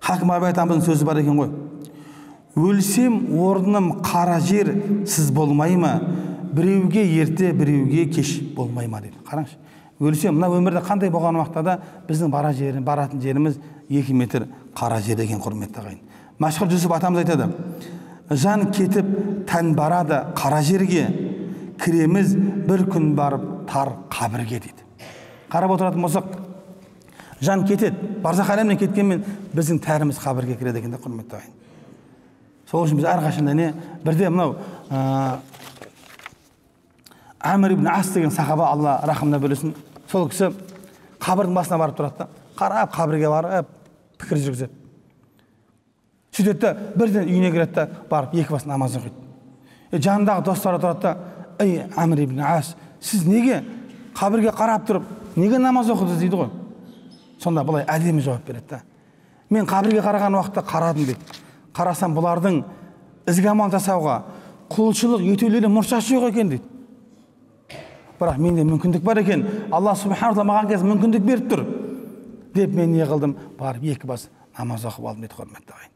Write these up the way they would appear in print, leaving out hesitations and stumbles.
Хакім Абай атамыздың сөзі бар екен ғой. Өлсем орным қара жер сіз болмай ма? Біреуге ерте, біреуге кеш болмай ма дейді. Қараңызшы. Өлсем, мына өмірде қандай болған уақытта да біздің баратын жеріміз 2 метр қара жер екен, құрметті ағайын. Мәшһүр Жүсіп атамыз айтады: жан кетіп, тән барады қара жерге, кіреміз бір күн барып тар қабірге дейді. Қарап отыратын болсақ, жан кетеді, барзақ әлемнен кеткенмен біздің тәріміз қабірге кіреді екен, құрметті ағайын. Сол үшін біз әрқашанда не? Бірде мынау Амр ибн Ас деген сахаба, Алла рахымына бөлесін, сол кісі қабірдің басына барып тұрады да, қарап қабірге барып пікір жүргізеді. Сөйтеді де бірден үйіне кіреді де барып 2 бас намаз оқиды. Жанындағы достары тұрады да: ей Амр ибн Ас, сіз неге қабірге қарап тұрып, неге намаз оқыдыңыз дейді ғой. Сонда бұлай әдемі жауап береді да: мен қабірге қараған уақытта қарадым дейді. Қарасам бұлардың ізгі амал жасауға, құлшылық етулері мұршасы жоқ екен дейді. Бірақ менде мүмкіндік бар екен, Алла субхана тағала маған қазір мүмкіндік беріп тұр деп мен не қылдым, барып 2 бас намаз оқып алдым дейді, құрметті ағайын.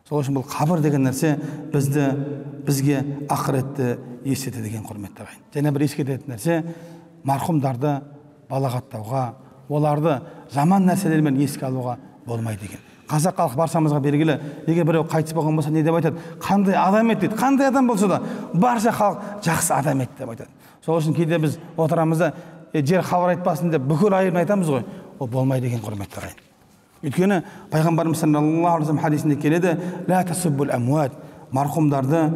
Сол үшін бұл қабір деген нәрсе бізге ақыретті ескертеді екен, құрметті ағайын. Және бір ескертетін нәрсе, марқұмдарды балағаттауға, оларды жаман нәрселермен еске алуға болмайды екен. Қазақ халқы баршамызға белгілі, егер біреу қайтыс болған болса не деп айтады? Қандай адам еді дейді. Қандай адам болса да барша халық жақсы адам еді деп айтады. Сол үшін кейде біз отырамыз да жер хабар айтпасын деп бүкіл айырын айтамыз ғой. Ол болмайды екен, құрметті ағайын. Өйткені пайғамбарымыз саллаллаху алейхи ва саллям хадисінде келеді: ла тасуббул амуат, марқұмдарды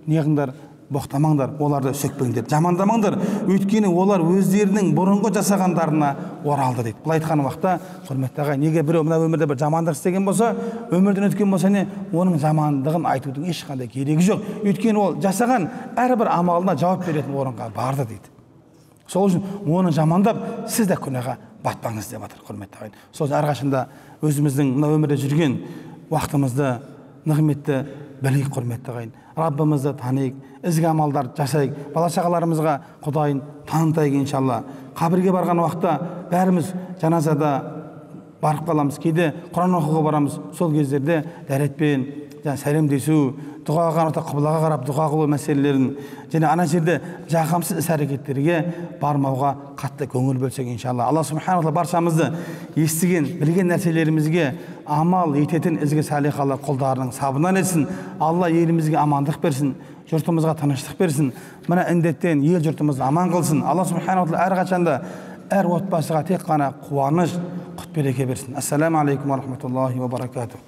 неғыңдар, боқтамаңдар, оларды сөкпеңдер, жамандамаңдар, өйткені олар өздерінің бұрынғы жасағандарына оралды дейді. Бұл айтқан уақытта, құрметті ағайын, неге біреу мына өмірде бір жамандық істеген болса, өмірден өткен болса не, оның жамандығын айтудың ешқандай керегі жоқ. Өйткені ол жасаған әрбір амалына жауап беретін орынға барды дейді. Сол үшін оны жамандап, сіз де күнәға батпаңыз деп жатыр, құрметті ағайын. Сол үшін әрқашанда өзіміздің мына өмірде жүрген уақытымызды, нығметті білейік, құрметті ағайын. Раббымызды танайық, ізгі амалдар жасайық, бала-шағаларымызға Құдайын танытайық иншалла. Қабірге барған уақытта бәріміз жаназада барып қаламыз, кейде Құран оқуға барамыз. Сол кездерде дәретпен сәлемдесу, дұғаға қарата қыблаға қарап дұға қылу мәселелерін, және ана жерде жағымсыз іс-әрекеттерге бармауға қатты көңіл бөлсек иншалла. Алла субхана тағала баршамызды естіген, білген нәрселерімізге амал ететін ізгі салихалы құлдарының сабынан етсін. Алла елімізге амандық берсін, жұртымызға тыныштық берсін. Мына індеттен ел жұртымызды аман қылсын. Алла субхана тағала әрқашанда әр отбасыға тек қана қуаныш, құт береке берсін. Ассаламу алейкум ва рахматуллахи ва баракатух.